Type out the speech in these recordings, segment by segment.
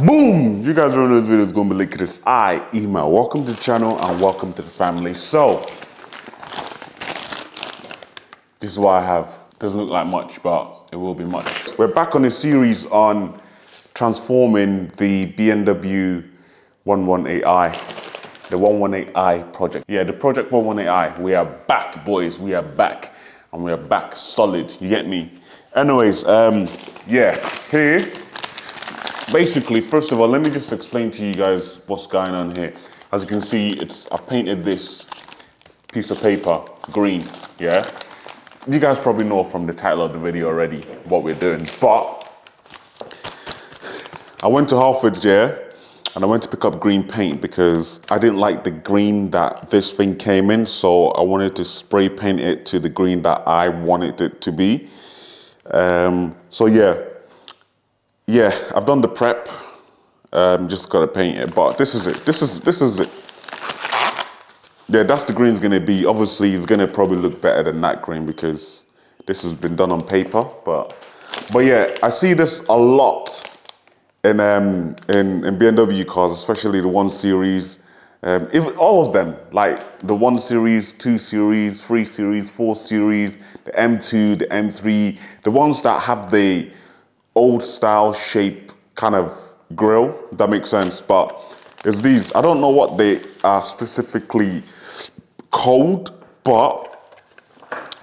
Boom! You guys already know this video is going to be linked. It's Email. Welcome to the channel and welcome to the family. So, this is what I have. Doesn't look like much, but it will be much. We're back on a series on transforming the BMW 118i, the 118i project. Yeah, the project 118i. We are back, boys. We are back. And we are back solid. You get me? Anyways, yeah, here. Basically, first of all, let me just explain to you guys what's going on here. As you can see, I painted this piece of paper green, yeah? You guys probably know from the title of the video already what we're doing, but I went to Halfords, yeah, and I went to pick up green paint because I didn't like the green that this thing came in, so I wanted to spray paint it to the green that I wanted it to be. So yeah, I've done the prep. Just gotta paint it, but this is it. This is it. Yeah, that's the green's gonna be. Obviously, it's gonna probably look better than that green because this has been done on paper. But yeah, I see this a lot in BMW cars, especially the 1 Series. Even all of them, like the 1 Series, 2 Series, 3 Series, 4 Series, the M2, the M3, the ones that have the old style shape kind of grill, if that makes sense, but it's these. I don't know what they are specifically called, but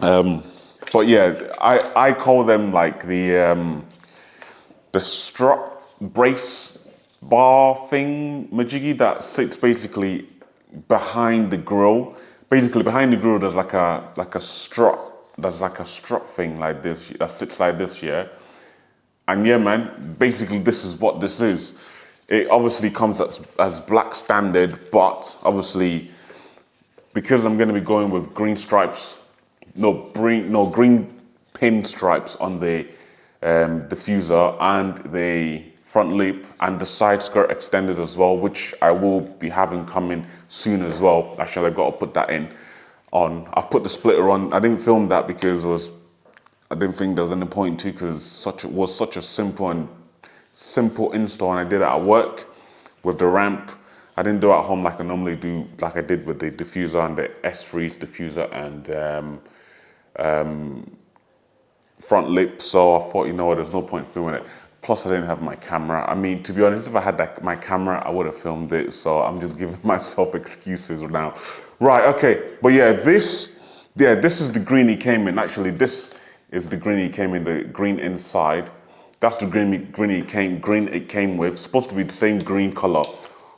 yeah, I call them like the strut brace bar thing majiggy that sits basically behind the grill. Basically behind the grill there's like a strut. There's like a strut thing like this that sits like this, yeah. And yeah, man, basically this is what this is. It obviously comes as black standard, but obviously because I'm gonna be going with green stripes, green pin stripes on the diffuser and the front lip and the side skirt extended as well, which I will be having coming soon as well. Actually, I gotta put that in on. I've put the splitter on. I didn't film that because I didn't think there was any point to, because it was such a simple install, and I did it at work with the ramp. I didn't do it at home like I normally do, like I did with the diffuser and the S3's diffuser and front lip. So I thought, you know what, there's no point filming it. Plus, I didn't have my camera. I mean, to be honest, if I had my camera, I would have filmed it. So I'm just giving myself excuses now. Right, okay. But yeah, this is the green he came in. Actually, this is the green he came in, the green inside. That's the green it came with. It's supposed to be the same green color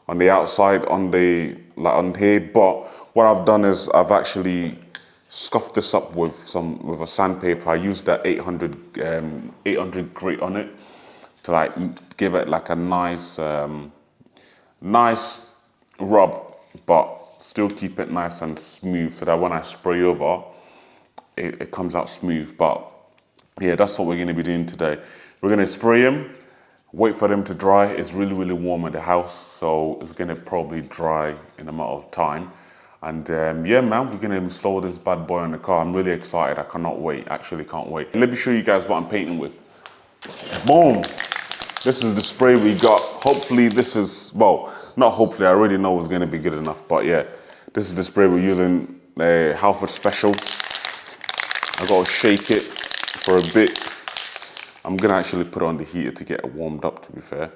on the outside, on here. But what I've done is I've actually scuffed this up with a sandpaper. I used that 800 grit on it to like give it like a nice rub, but still keep it nice and smooth so that when I spray over, it comes out smooth. But yeah, that's what we're going to be doing today. We're going to spray them, wait for them to dry. It's really, really warm in the house, so it's going to probably dry in a matter of time. And yeah, man, we're going to install this bad boy on the car. I'm really excited. I cannot wait. Actually, can't wait. Let me show you guys what I'm painting with. Boom. This is the spray we got. Hopefully this is, well, not hopefully, I already know it's going to be good enough. But yeah, this is the spray we're using, Halfords Special. I got to shake it for a bit. I'm gonna actually put it on the heater to get it warmed up, to be fair.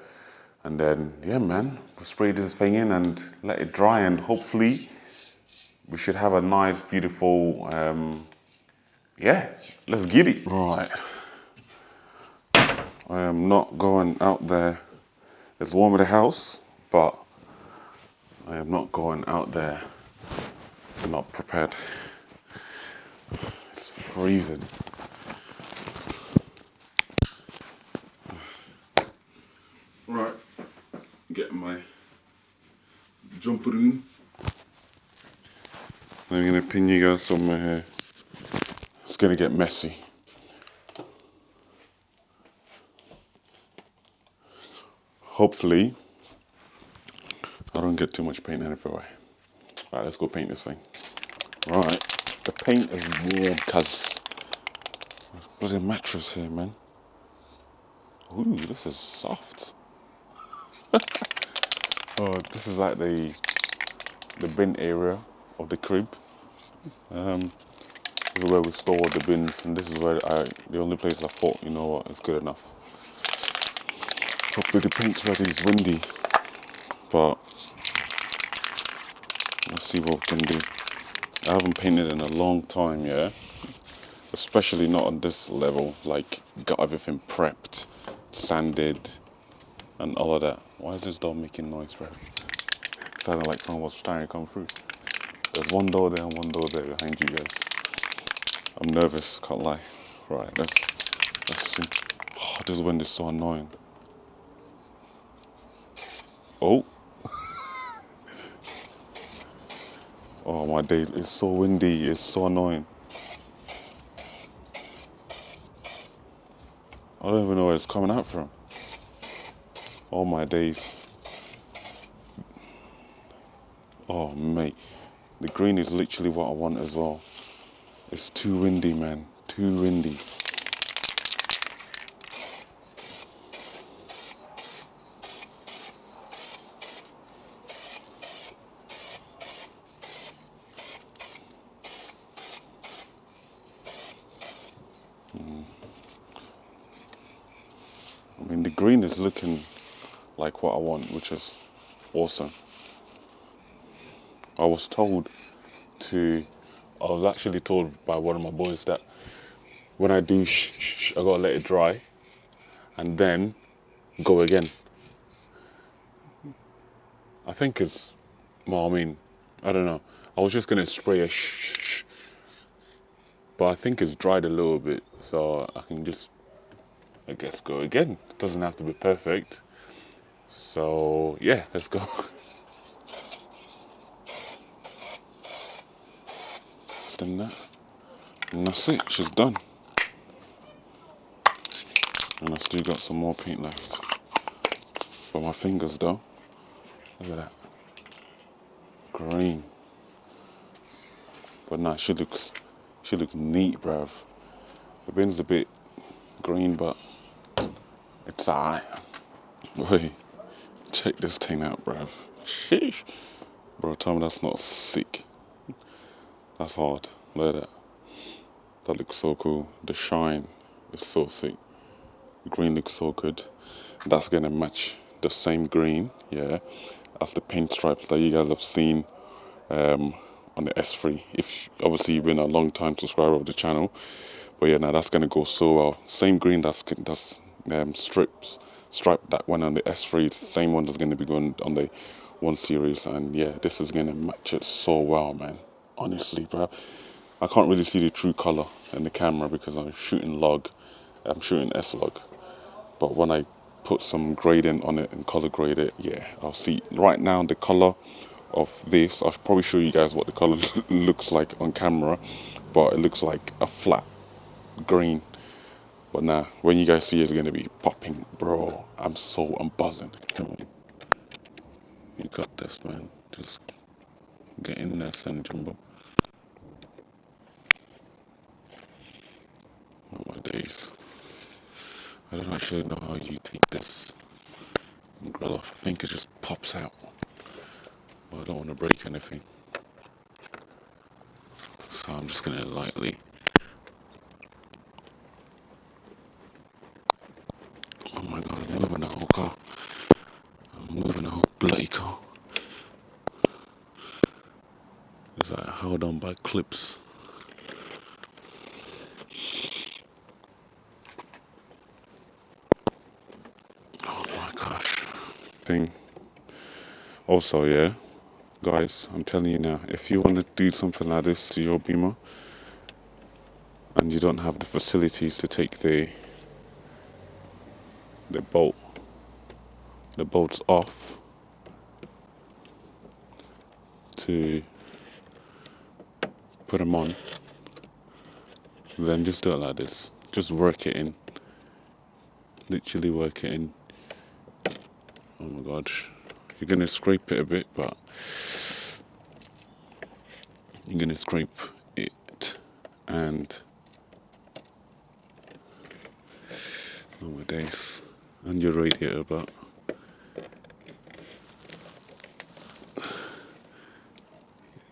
And then, yeah, man, we'll spray this thing in and let it dry, and hopefully we should have a nice, beautiful, yeah, let's get it. Right. I am not going out there. It's warm in the house, but I am not going out there. I'm not prepared. It's freezing. Right, getting my jumper in. I'm gonna pin you guys on my hair. It's gonna get messy. Hopefully, I don't get too much paint everywhere. Right, let's go paint this thing. Right, the paint is warm because there's a bloody mattress here, man. Ooh, this is soft. Oh, this is like the bin area of the crib. This is where we store the bins, and this is where the only place I thought, you know what, it's good enough. Hopefully the paint's ready. It's windy, but let's see what we can do. I haven't painted in a long time, yeah. Especially not on this level. Like, got everything prepped, sanded, and all of that. Why is this door making noise, bro? Sounded like someone was trying to come through. There's one door there and one door there behind you guys. I'm nervous, can't lie. Right, let's see. Oh, this wind is so annoying. Oh. Oh my days, it's so windy, it's so annoying. I don't even know where it's coming out from. Oh my days. Oh mate, the green is literally what I want as well. It's too windy, man, too windy. I mean, the green is looking like what I want, which is awesome. I was actually told by one of my boys that when I do I gotta let it dry and then go again. I think it's, well, I mean, I don't know. I was just gonna spray a but I think it's dried a little bit, so I can just, I guess, go again. It doesn't have to be perfect. So yeah, let's go. Done that, and that's it. She's done. And I still got some more paint left. For my fingers though. Look at that. Green. But nah, she looks neat, bruv. The bin's a bit green, but it's alright. Wait, check this thing out, bruv. Sheesh. Bro, tell me that's not sick. That's hard. Look at that. That looks so cool. The shine is so sick. The green looks so good. That's gonna match the same green, yeah, as the paint stripes that you guys have seen on the S3. If obviously you've been a long time subscriber of the channel, but yeah, now that's gonna go so well. Same green that's stripe that went on the S3. It's the same one that's gonna be going on the 1 series, and yeah, this is gonna match it so well, man. Honestly, bro, I can't really see the true color in the camera because I'm shooting S-Log. But when I put some gradient on it and color grade it, yeah, I'll see. Right now, the color of this, I'll probably show you guys what the color looks like on camera, but it looks like a flat green. But nah, when you guys see it, it's gonna be popping, bro. I'm buzzing. Come on, you got this, man. Just get in there, San Jumbo. Oh my days. I don't actually know how you take this and grill off. I think it just pops out. But I don't want to break anything. So I'm just gonna lightly. Oh my god, I'm moving the whole car. I'm moving the whole bloody car. It's like held on by clips. Oh my gosh. Thing. Also, yeah, guys, I'm telling you now, if you want to do something like this to your Beamer and you don't have the facilities to take the bolts off to put them on, then just do it like this. Just work it in. Literally work it in. Oh my gosh. You're gonna scrape it a bit, but you're gonna scrape it and oh my days. and your radiator, but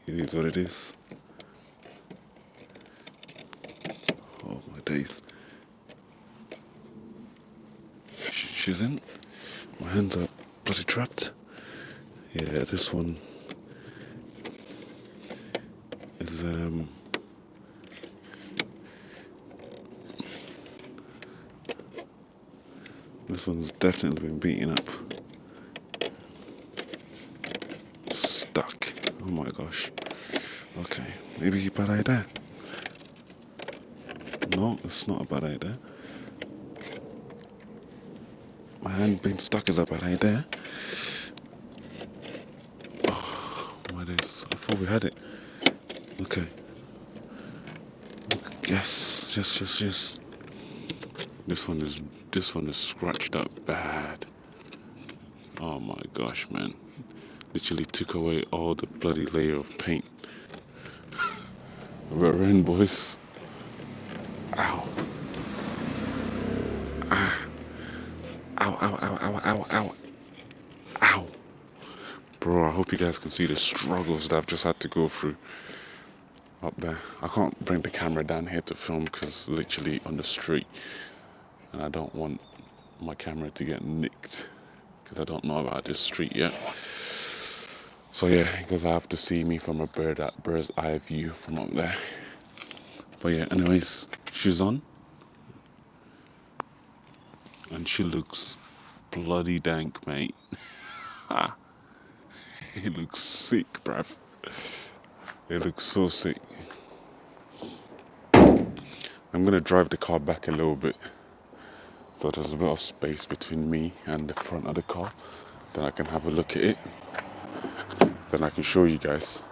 it is what it is. Oh my days. She's in. My hands are bloody trapped. Yeah, this one is this one's definitely been beaten up. Stuck. Oh my gosh. Okay, maybe a bad idea. No, it's not a bad idea. My hand being stuck is a bad idea. Oh my days. I thought we had it. Okay. Yes. This one is scratched up bad. Oh my gosh, man. Literally took away all the bloody layer of paint. We're in, boys. Ow. Ow, ow, ow, ow, ow, ow. Ow. Bro, I hope you guys can see the struggles that I've just had to go through up there. I can't bring the camera down here to film because literally on the street. And I don't want my camera to get nicked because I don't know about this street yet. So yeah, because I have to see me from a bird's eye view from up there. But yeah, anyways, she's on. And she looks bloody dank, mate. It looks sick, bruv. It looks so sick. I'm gonna drive the car back a little bit so there's a bit of space between me and the front of the car. Then I can have a look at it. Then I can show you guys.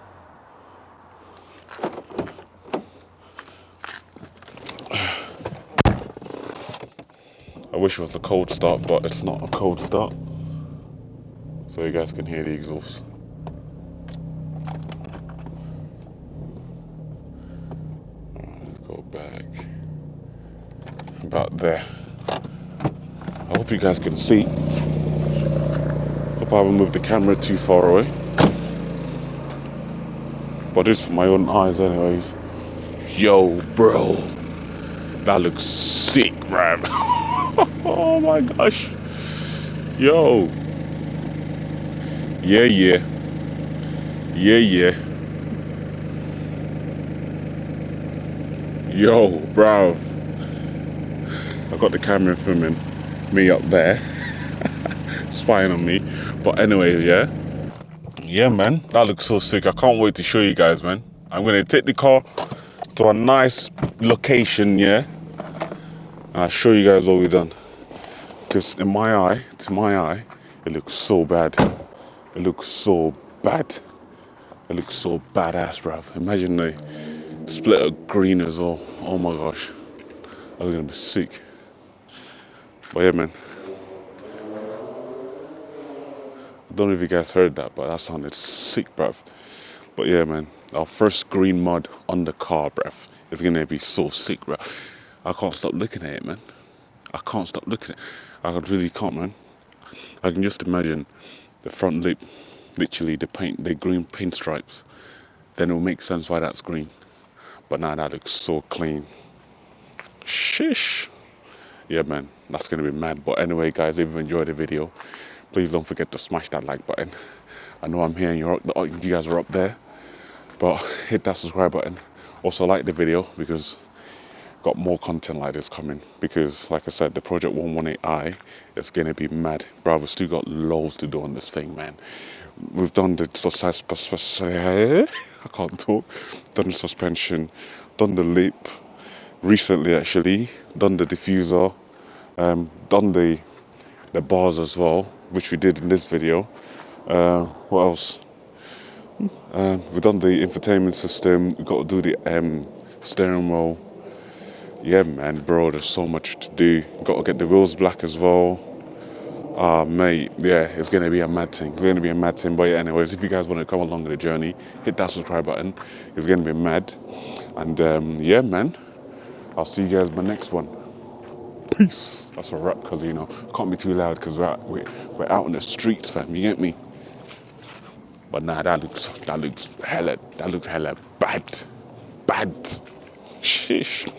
I wish it was a cold start, but it's not a cold start. So you guys can hear the exhaust. Let's go back. About there. I hope you guys can see. Hope I haven't moved the camera too far away. But it's for my own eyes anyways. Yo, bro. That looks sick, bruv. Oh my gosh. Yo. Yeah. Yo, bruv. I got the camera filming me up there. Spying on me. But anyway, yeah. Yeah, man. That looks so sick. I can't wait to show you guys, man. I'm going to take the car to a nice location, yeah. And I'll show you guys what we've done. Because to my eye, it looks so bad. It looks so bad. It looks so badass, bruv. Imagine the split of green as well. Oh my gosh. That's gonna be sick. But yeah, man. I don't know if you guys heard that, but that sounded sick, bruv. But yeah, man. Our first green mud on the car, bruv. It's gonna be so sick, bruv. I can't stop looking at it, man. I can't stop looking at it. I really can't, man. I can just imagine the front lip, literally the green paint stripes. Then it'll make sense why that's green. But now that looks so clean. Shish. Yeah, man, that's gonna be mad. But anyway, guys, if you've enjoyed the video, please don't forget to smash that like button. I know I'm here and you guys are up there, but hit that subscribe button. Also like the video because got more content like this coming, because like I said, the Project 118i is gonna be mad. Bro, we've still got loads to do on this thing, man. We've done the I can't talk. Done the suspension, done the lip recently actually, done the diffuser, done the bars as well, which we did in this video. What else? We've done the infotainment system. We've got to do the steering wheel. Yeah, man, bro, there's so much to do. Got to get the wheels black as well. Mate, yeah, it's going to be a mad thing. It's going to be a mad thing. But yeah, anyways, if you guys want to come along the journey, hit that subscribe button. It's going to be mad. And yeah, man, I'll see you guys in my next one. Peace. That's a wrap, because, you know, can't be too loud because we're out on the streets, fam. You get me? But nah, that looks hella bad. Bad. Sheesh.